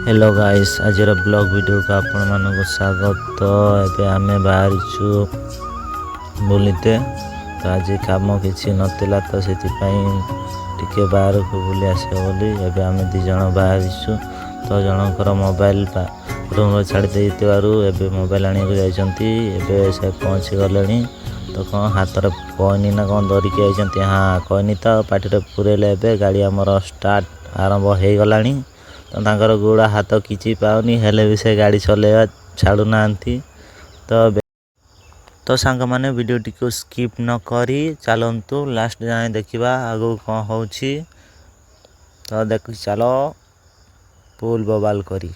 Hello guys आज blog video को आपण मानक स्वागत। तो एबे आमे बाहरिछु बुलीते। तो आज काम किसी नथिला तो सेति टिके बाहर को बुली आसे बोली एबे आमे दी जण बाहरिछु। तो जनकर मोबाइल रूम छाड़ी देइतिबारु एबे मोबाइल आनी को जाइछंती। एबे से पहुंची गलेनी तो कौन हाथ रे कोइनी ना कौन धरिके आइछंती। हाँ कोइनी तो पाटी रे पुरेले एबे गाड़ी हमर स्टार्ट आरंभ हे गलानी। तो तांकर गोड़ा हाथ किछि पाउनी हेले भी से गाड़ी चलेवा छाड़ू नांती। तो सांग माने वीडियो टी को स्किप न करी चलंतु लास्ट जाए देखिबा आगो कौन होउछि। तो देख चलो फुल बवाल करी।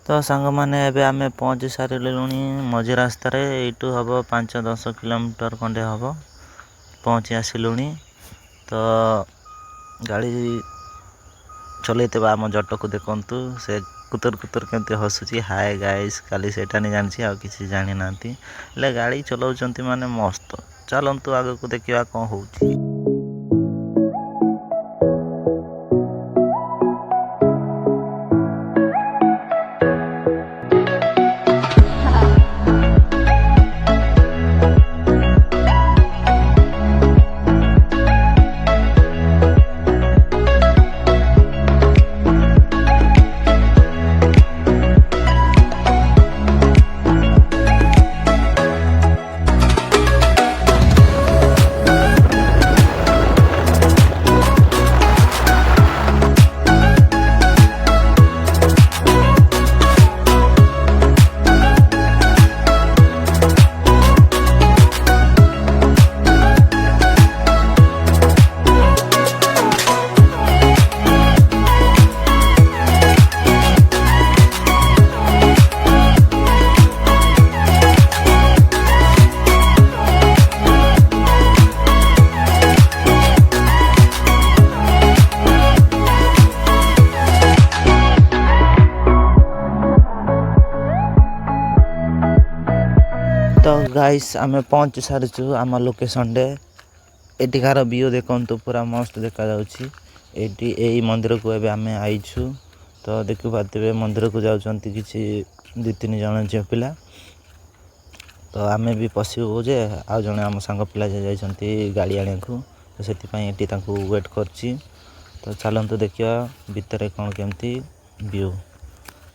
तो सांग माने एबे आमे पहुंच सारिलुनी मझी रास्ता रे। एटू हबो 5-10 किलोमीटर खंडे हबो पहुंची आसिलुनी। तो गाड़ी चलैते बा हम जट को देखंतु से कुतर कुतर केमते हसुची। हाय गाइस काली सेटा नहीं जानछि आ किसी जानि नांती ले गाड़ी चलाउचंती माने मस्त। चलंतु आगे को देखिबा कोन होउची। तो गाइस आमे पहुंच सारिछु आम लोकेशन डे। एटिकार व्यू देखंतु पूरा मस्त देखा जाउछि। एटी एई मंदिर को एबे आमे आइछु। तो देखि पातबे मंदिर को जाउचंती किछि 2-3 जण जे पिला। तो आमे भी पसिबो जे आ जणे हम संग पिला जे जाइछंती गाड़ी आने को। तो सेति पई एटी तांको वेट करछि। तो चलंतु देखिया भीतर कोन केमती व्यू।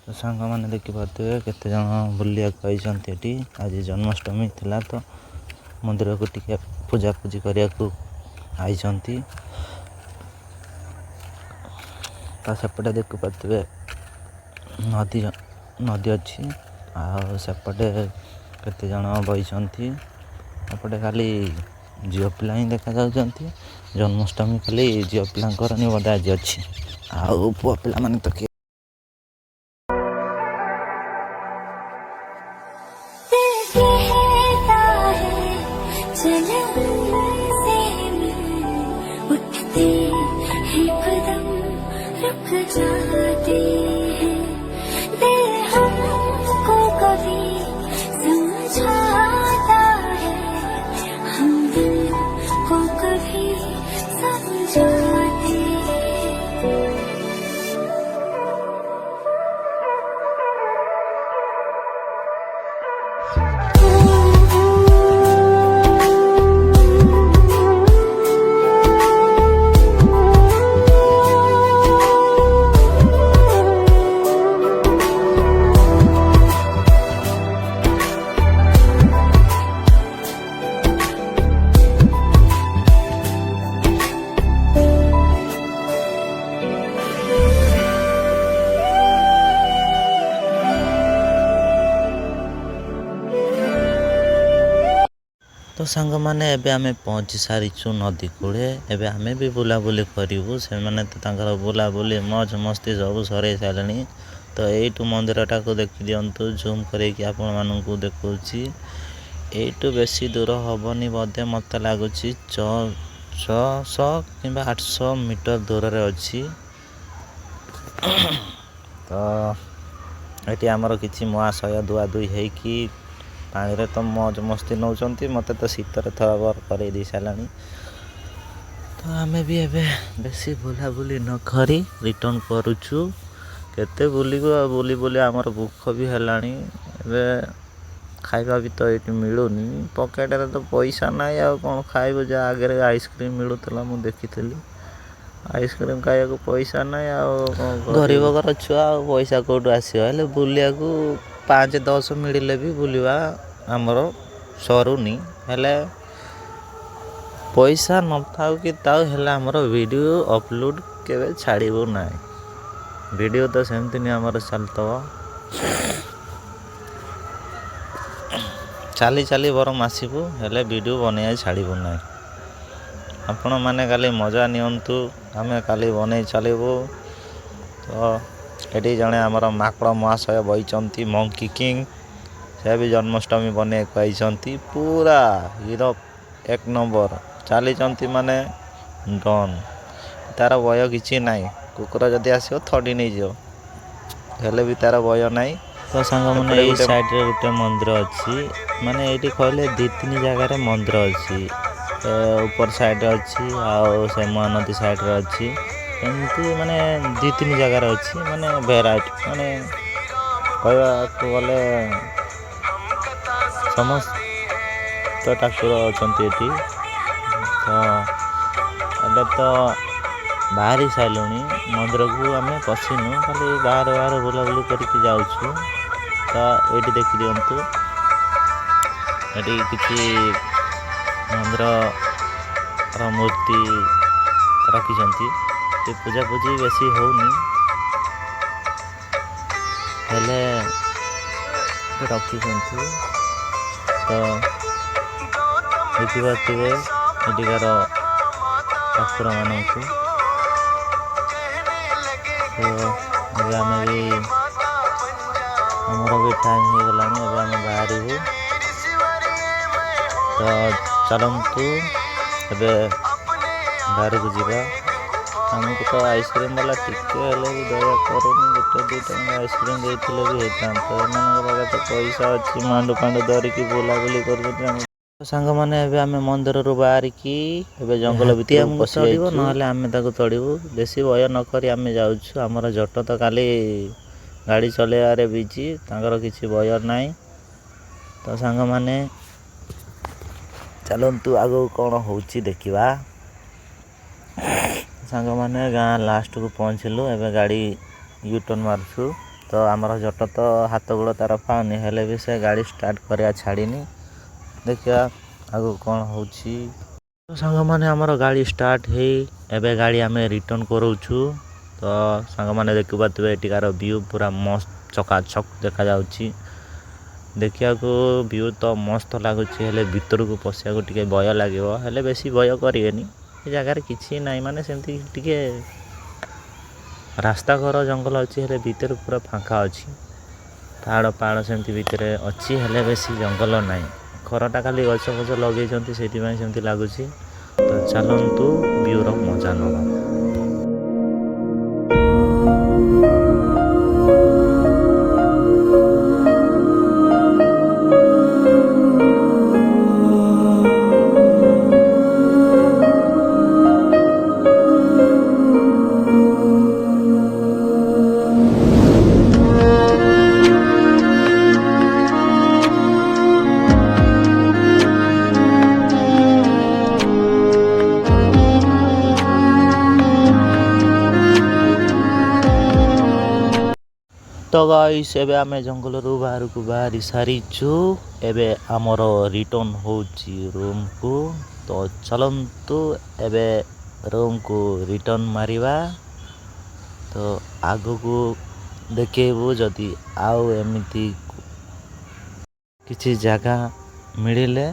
तो सांग माने देखि पाते केते जण बुलिया कइसंती एटी। आज जन्माष्टमी थिला तो मंदिर को टिके पूजा पूजी करिया को आइसंती। तो सेपटे देखि पाते नदी अछि आ सेपटे केते जण बइसंती। एपटे खाली जियो पिला ही देखा जाउचंती। जन्माष्टमी खाली जियो पिलांकर नि बदा आज अछि आ पुआ पिला माने तो जाती है दिल हमको कभी समझाता है हम दिल को कभी समझाते हैं। ତ ସାଙ୍ଗମାନେ ଏବେ ଆମେ ପହଞ୍ଚି ସାରିଛୁ ନଦୀ କୂଳେ। ଏବେ ଆମେ ବି ବୁଲାବୁଲି କରିବୁ। ସେମାନେ ତ ତାଙ୍କର ବୁଲାବୁଲି ମଜ ମସ୍ତି ସବୁ ସରେଇ ସାରିଲେଣି। ତ ଏଇଠୁ ମନ୍ଦିରଟାକୁ ଦେଖିଦିଅନ୍ତୁ, ଜୁମ୍ କରିକି ଆପଣମାନଙ୍କୁ ଦେଖାଉଛି। ଏଇଠୁ ବେଶୀ ଦୂର ହେବନି ବୋଧେ, ମୋତେ ଲାଗୁଛି 600 କିମ୍ବା 800 ମିଟର ଦୂରରେ ଅଛି। ତ ଏଠି ଆମର କିଛି ମହାଶୟ ଧୁଆଧୁଇ ହେଇକି ପାଣିରେ ତ ମଜ ମସ୍ତି ନେଉଛନ୍ତି। ମୋତେ ତ ଶୀତରେ ଥରବର କରେଇ ଦେଇ ସାରିଲାଣି। ତ ଆମେ ବି ଏବେ ବେଶୀ ବୁଲାବୁଲି ନ କରି ରିଟର୍ଣ୍ଣ କରୁଛୁ। କେତେ ବୁଲିବୁ ଆଉ, ବୁଲି ବୁଲି ଆମର ଭୋକ ବି ହେଲାଣି। ଏବେ ଖାଇବା ବି ତ ଏଇଠି ମିଳୁନି, ପକେଟରେ ତ ପଇସା ନାହିଁ ଆଉ କ'ଣ ଖାଇବୁ। ଯାହା ଆଗରେ ଆଇସ୍କ୍ରିମ୍ ମିଳୁଥିଲା ମୁଁ ଦେଖିଥିଲି, ଆଇସ୍କ୍ରିମ୍ ଖାଇବାକୁ ପଇସା ନାହିଁ ଆଉ କ'ଣ ଗରିବ ଘର ଛୁଆ ଆଉ ପଇସା କେଉଁଠୁ ଆସିବ। ହେଲେ ବୁଲିବାକୁ 5-10 ମିଳିଲେ ବି ବୁଲିବା ଆମର ସରୁନି। ହେଲେ ପଇସା ନଥାଉ କି ଥାଉ, ହେଲେ ଆମର ଭିଡ଼ିଓ ଅପଲୋଡ଼ କେବେ ଛାଡ଼ିବୁ ନାହିଁ। ଭିଡ଼ିଓ ତ ସେମିତି ନି ଆମର ଚାଲିଥିବ। ଚାଲି ଚାଲି ବରଂ ଆସିବୁ, ହେଲେ ଭିଡ଼ିଓ ବନେଇ ଛାଡ଼ିବୁ ନାହିଁ। ଆପଣମାନେ କାଲି ମଜା ନିଅନ୍ତୁ, ଆମେ କାଲି ବନେଇ ଚାଲିବୁ। ତ ଏଠି ଜଣେ ଆମର ମାଙ୍କଡ଼ ମହାଶୟ ବହିଛନ୍ତି, ମଙ୍କି କିଙ୍ଗ। ସେ ବି ଜନ୍ମାଷ୍ଟମୀ ବନେଇବାକୁ ଆଇଛନ୍ତି। ପୁରା ହିରୋ 1 ନମ୍ବର ଚାଲିଛନ୍ତି, ମାନେ ଡନ୍। ତା'ର ଭୟ କିଛି ନାହିଁ। କୁକୁର ଯଦି ଆସିବ ଥଡ଼ି ନେଇଯିବ, ହେଲେ ବି ତା'ର ଭୟ ନାହିଁ। ତ ସାଙ୍ଗମାନେ ଏଇ ସାଇଡ଼୍ରେ ଗୋଟେ ମନ୍ଦିର ଅଛି। ମାନେ ଏଇଠି କହିଲେ 2-3 ଜାଗାରେ ମନ୍ଦିର ଅଛି। ଉପର ସାଇଡ଼୍ରେ ଅଛି, ଆଉ ସେ ମହାନଦୀ ସାଇଡ଼୍ରେ ଅଛି। ଏମିତି ମାନେ 2-3 ଜାଗାରେ ଅଛି। ମାନେ ଭେରାଇଟି, ମାନେ କହିବାକୁ ଗଲେ ସମସ୍ତ ଠାକୁର ଅଛନ୍ତି ଏଠି। ତ ଏବେ ତ ବାହାରି ସାରିଲୁଣି, ମନ୍ଦିରକୁ ଆମେ ପଶିନୁ, ଖାଲି ବାହାରେ ବୁଲାବୁଲି କରିକି ଯାଉଛୁ। ତ ଏଇଠି ଦେଖିଦିଅନ୍ତୁ, ଏଠି କିଛି ମନ୍ଦିରର ମୂର୍ତ୍ତି ରଖିଛନ୍ତି। ଏ ପୂଜାପୂଜି ବେଶୀ ହେଉନି, ହେଲେ ରଖିଛନ୍ତି। ତ ଦେଖିପାରୁଥିବେ ଏଠିକାର ଠାକୁରମାନଙ୍କୁ। ତ ଏବେ ଆମେ ବି, ଆମର ବି ଟାଇମ୍ ହେଇଗଲାଣି, ଏବେ ଆମେ ବାହାରିବୁ। ତ ଚାଲନ୍ତୁ ଏବେ ବାହାରକୁ ଯିବା। ଆମକୁ ତ ଆଇସ୍କ୍ରିମ୍ ବାଲା ଟିକେ ହେଲେ ବି ଦୟା କରୁନି। 1-2 ଟଙ୍କା ଆଇସ୍କ୍ରିମ୍ ଦେଇଥିଲେ ବି ହେଇଥାନ୍ତା। ଏମାନଙ୍କ ପାଖରେ ତ ପଇସା ଅଛି, ମାଣ୍ଡୁ ଧରିକି ବୁଲାବୁଲି କରୁଛନ୍ତି। ଆମ ସାଙ୍ଗମାନେ ଏବେ ଆମେ ମନ୍ଦିରରୁ ବାହାରିକି ଏବେ ଜଙ୍ଗଲ ଭିତରକୁ ପଶିଯାଇଛୁ, ନହେଲେ ଆମେ ତାକୁ ତଡ଼ିବୁ। ବେଶୀ ଭୟ ନ କରି ଆମେ ଯାଉଛୁ। ଆମର ଜଟ ତ କାଲି ଗାଡ଼ି ଚଲେଇବାରେ ବିଜି, ତାଙ୍କର କିଛି ଭୟ ନାହିଁ। ତ ସାଙ୍ଗମାନେ ଚାଲନ୍ତୁ ଆଗକୁ କ'ଣ ହେଉଛି ଦେଖିବା। ସାଙ୍ଗମାନେ ଗାଁ ଲାଷ୍ଟକୁ ପହଞ୍ଚିଲୁ, ଏବେ ଗାଡ଼ି ୟୁଟର୍ନ ମାରୁଛୁ। ତ ଆମର ଜଟ ତ ହାତ ଗୋଡ଼ ତା'ର ପାଉନି, ହେଲେ ବି ସେ ଗାଡ଼ି ଷ୍ଟାର୍ଟ କରିବା ଛାଡ଼ିନି। ଦେଖିବା ଆଗକୁ କ'ଣ ହେଉଛି। ତ ସାଙ୍ଗମାନେ ଆମର ଗାଡ଼ି ଷ୍ଟାର୍ଟ ହେଇ ଏବେ ଗାଡ଼ି ଆମେ ରିଟର୍ଣ୍ଣ କରୁଛୁ। ତ ସାଙ୍ଗମାନେ ଦେଖିପାରୁଥିବେ ଏଠିକାର ଭିୟୁ ପୁରା ମସ୍ତ ଚକାଚକ୍ ଦେଖାଯାଉଛି। ଦେଖିବାକୁ ଭିୟୁ ତ ମସ୍ତ ଲାଗୁଛି, ହେଲେ ଭିତରକୁ ପଶିବାକୁ ଟିକେ ଭୟ ଲାଗିବ। ହେଲେ ବେଶୀ ଭୟ କରିବେନି, ଏ ଜାଗାରେ କିଛି ନାହିଁ। ମାନେ ସେମିତି ଟିକେ ରାସ୍ତା ଘର ଜଙ୍ଗଲ ଅଛି, ହେଲେ ଭିତରେ ପୁରା ଫାଙ୍କା ଅଛି। ପାହାଡ଼ ସେମିତି ଭିତରେ ଅଛି, ହେଲେ ବେଶୀ ଜଙ୍ଗଲ ନାହିଁ। ଖରାଟା ଖାଲି ଗଛ ଲଗେଇଛନ୍ତି, ସେଇଥିପାଇଁ ସେମିତି ଲାଗୁଛି। ତ ଚାଲନ୍ତୁ ଭିୟୁର ମଜା ନେବା। ତ ଗାଇସ୍ ଏବେ ଆମେ ଜଙ୍ଗଲରୁ ବାହାରକୁ ବାହାରି ସାରିଛୁ। ଏବେ ଆମର ରିଟର୍ଣ୍ଣ ହେଉଛି ରୁମ୍କୁ। ତ ଚାଲନ୍ତୁ ଏବେ ରୁମ୍କୁ ରିଟର୍ଣ୍ଣ ମାରିବା। ତ ଆଗକୁ ଦେଖେଇବୁ, ଯଦି ଆଉ ଏମିତି କିଛି ଜାଗା ମିଳିଲେ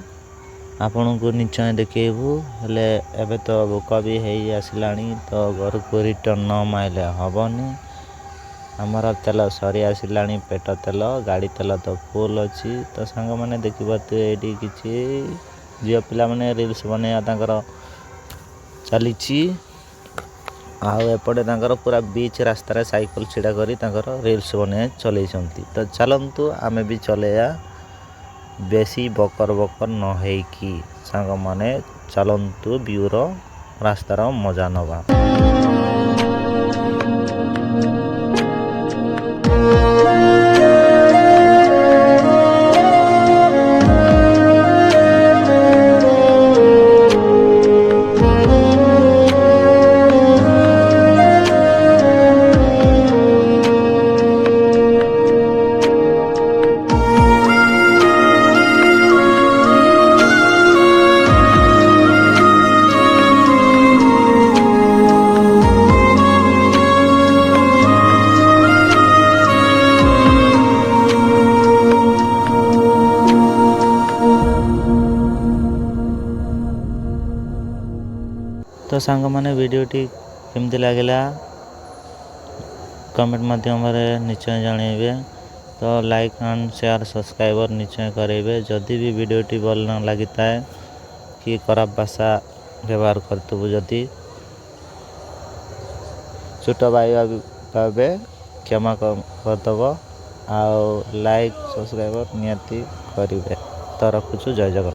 ଆପଣଙ୍କୁ ନିଶ୍ଚୟ ଦେଖେଇବୁ। ହେଲେ ଏବେ ତ ଭୋକ ବି ହେଇ ଆସିଲାଣି, ତ ଘରକୁ ରିଟର୍ନ ନ ମାଇଲେ ହେବନି। ଆମର ତେଲ ସରି ଆସିଲାଣି, ପେଟ ତେଲ, ଗାଡ଼ି ତେଲ ତ ଫୁଲ୍ ଅଛି। ତ ସାଙ୍ଗମାନେ ଦେଖିପାରୁଥିବେ ଏଇଠି କିଛି ଝିଅ ପିଲାମାନେ ରିଲ୍ସ ବନେଇବା ତାଙ୍କର ଚାଲିଛି। ଆଉ ଏପଟେ ତାଙ୍କର ପୁରା ବିଚ୍ ରାସ୍ତାରେ ସାଇକେଲ ଛିଡ଼ା କରି ତାଙ୍କର ରିଲ୍ସ ବନେଇବା ଚଲେଇଛନ୍ତି। ତ ଚାଲନ୍ତୁ ଆମେ ବି ଚଲେଇବା, ବେଶୀ ବକର ନ ହେଇକି। ସାଙ୍ଗମାନେ ଚାଲନ୍ତୁ ଭିୟୁର ରାସ୍ତାର ମଜା ନେବା। ତ ସାଙ୍ଗମାନେ ଭିଡ଼ିଓଟି କେମିତି ଲାଗିଲା କମେଣ୍ଟ ମାଧ୍ୟମରେ ନିଶ୍ଚୟ ଜଣାଇବେ। ତ ଲାଇକ୍ ଆଣ୍ଡ ସେୟାର ସବସ୍କ୍ରାଇବର୍ ନିଶ୍ଚୟ କରାଇବେ। ଯଦି ବି ଭିଡ଼ିଓଟି ଭଲ ନ ଲାଗିଥାଏ କି ଖରାପ ଭାଷା ବ୍ୟବହାର କରୁଥିବୁ ଯଦି ଛୋଟ ଭାଇ ଭାବେ କ୍ଷମା କରିଦେବ। ଆଉ ଲାଇକ୍ ସବସ୍କ୍ରାଇବର୍ ନିହାତି କରିବେ। ତ ରଖୁଛୁ, ଜୟ ଜଗନ୍ନାଥ।